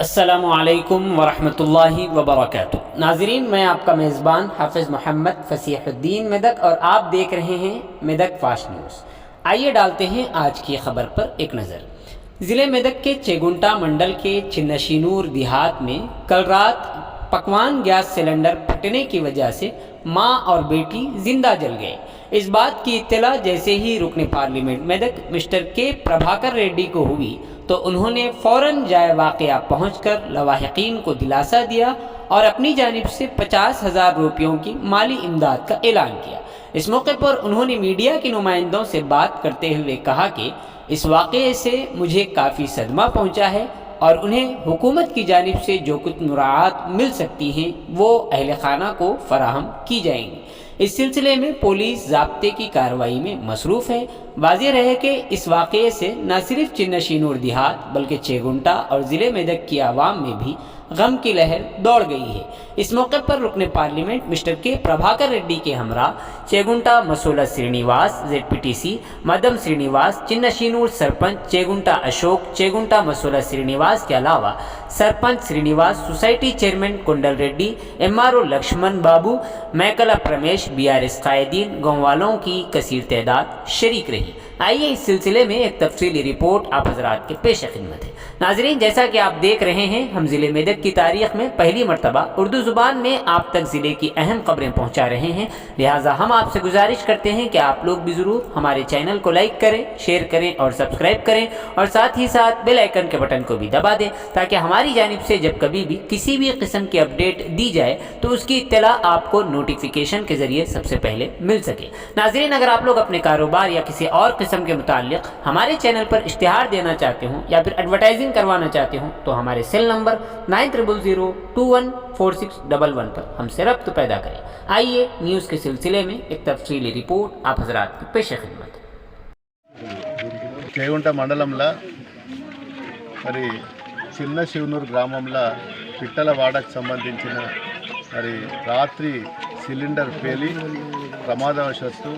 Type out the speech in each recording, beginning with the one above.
अस्सलामुअलैकुम वरहमतुल्लाहि वबरकातुहू। नाज़रीन, मैं आपका मेज़बान हाफिज़ मोहम्मद फसीहुद्दीन मेदक और आप देख रहे हैं मेदक फास्ट न्यूज़। आइए डालते हैं आज की खबर पर एक नज़र। ज़िले मेदक के चेगुंटा मंडल के चिन्नशीनूर देहात में कल रात पकवान गैस सिलेंडर फटने की वजह से मां और बेटी जिंदा जल गए। इस बात की इत्तला जैसे ही रुकन पार्लियामेंट मेदक मिस्टर के प्रभाकर रेड्डी को हुई तो उन्होंने फ़ौरन जाए वाक़या पहुंचकर लवाहिकीन को दिलासा दिया और अपनी जानिब से 50,000 रुपयों की माली इमदाद का ऐलान किया। इस मौके पर उन्होंने मीडिया के नुमाइंदों से बात करते हुए कहा कि इस वाक़े से मुझे काफ़ी सदमा पहुंचा है और उन्हें हुकूमत की जानिब से जो कुछ मुराआत मिल सकती हैं वो अहल खाना को फराहम की जाएंगी। इस सिलसिले में पुलिस ज़ाब्ते की कार्रवाई में मसरूफ़ है। वाज़ेह रहे कि इस वाक़े से न सिर्फ चिन्नशीनूर देहात बल्कि चेगुंटा और ज़िले मेदक की आवाम में भी गम की लहर दौड़ गई है। इस मौके पर रुकन पार्लियामेंट मिस्टर के प्रभाकर रेड्डी के हमरा चेगुंटा मसूला श्रीनिवास ZPTC, मदम श्रीनिवास, चिन्नशीनूर सरपंच चेगुंटा अशोक, चेगुंटा मसूला श्रीनिवास के अलावा सरपंच श्रीनिवास, सोसाइटी चेयरमैन कुंडल रेड्डी, MRO लक्ष्मण बाबू, मैकला प्रमेश, BRS कायदीन, गाँव वालों की कसीर तादाद शरीक रही। आइए इस सिलसिले में एक तफसीली रिपोर्ट आप हजरात के पेश खिदमत है। नाजरीन, जैसा कि आप देख रहे हैं, हम ज़िले मेदक की तारीख में पहली मरतबा उर्दू ज़ुबान में आप तक ज़िले की अहम खबरें पहुंचा रहे हैं। लिहाजा हम आपसे गुजारिश करते हैं कि आप लोग भी ज़रूर हमारे चैनल को लाइक करें, शेयर करें और सब्सक्राइब करें और साथ ही साथ बेल आइकन के बटन को भी दबा दें ताकि हमारी जानिब से जब कभी भी किसी भी किस्म की अपडेट दी जाए तो उसकी इत्तला आपको नोटिफिकेशन के ज़रिए सबसे पहले मिल सके। नाजरीन, अगर आप लोग अपने कारोबार या किसी और किस्म के मुताल्लिक हमारे चैनल पर इश्तिहार देना चाहते हों या फिर एडवर्टाइजिंग करवाना चाहते हों तो हमारे सेल नंबर 9000214611 पर हमसे रब्त पैदा करें। आइए न्यूज़ के सिलसिले में एक तफसीली रिपोर्ट आप हजरात की पेश खिदमत। చేగుంట మండలంలో మరి చిన్న శివనూరు గ్రామంలో పిట్టలవాడకు సంబంధించిన మరి రాత్రి సిలిండర్ పేలి ప్రమాదవశాత్తు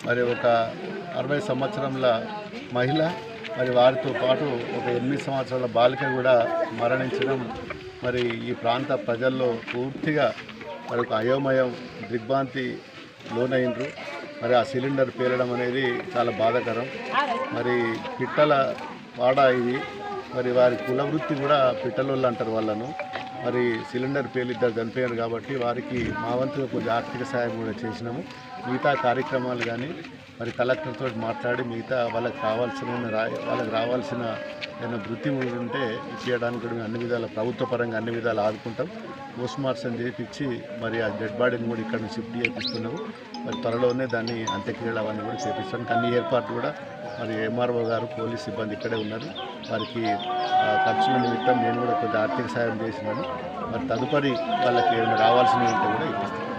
మరి ఒక 60 సంవత్సరాల మహిళ మరి వారితో పాటు ఒక 8 సంవత్సరాల బాలిక కూడా మరణించడం మరి ఈ ప్రాంత ప్రజల్లో పూర్తిగా మరి ఒక అయోమయం దిగ్భ్రాంతి లోనైనరు। మరి ఆ సిలిండర్ పేలడం అనేది చాలా బాధాకరం। మరి పిట్టల వాడ ఇది మరి వారి కుల వృత్తి కూడా పిట్టలోళ్ళు అంటారు వాళ్ళను। మరి సిలిండర్ పేలి ఇద్దరు చనిపోయారు కాబట్టి వారికి మా వంతుగా కొంచెం ఆర్థిక సహాయం కూడా చేసినాము। మిగతా కార్యక్రమాలు కానీ మరి కలెక్టర్తో మాట్లాడి మిగతా వాళ్ళకి రావాల్సిన ఏమైనా వృత్తి ఉంటే ఇచ్చేయడానికి కూడా అన్ని విధాల ప్రభుత్వ పరంగా అన్ని విధాలు ఆదుకుంటాం। పోస్ట్ మార్టం చేయించి మరి ఆ డెడ్ బాడీని కూడా ఇక్కడ షిఫ్ట్ చేపిస్తున్నాము। మరి త్వరలోనే దాన్ని అంత్యక్రియలు అవన్నీ కూడా చేపిస్తాం। అన్ని ఏర్పాట్లు కూడా మరి MRO గారు పోలీస్ సిబ్బంది ఇక్కడే ఉన్నారు। వారికి ఖర్చుల నిమిత్తం నేను కూడా కొంచెం ఆర్థిక సాయం చేసినాను। మరి తదుపరి వాళ్ళకి ఏమైనా రావాల్సినవి ఉంటే కూడా ఇప్పిస్తాను।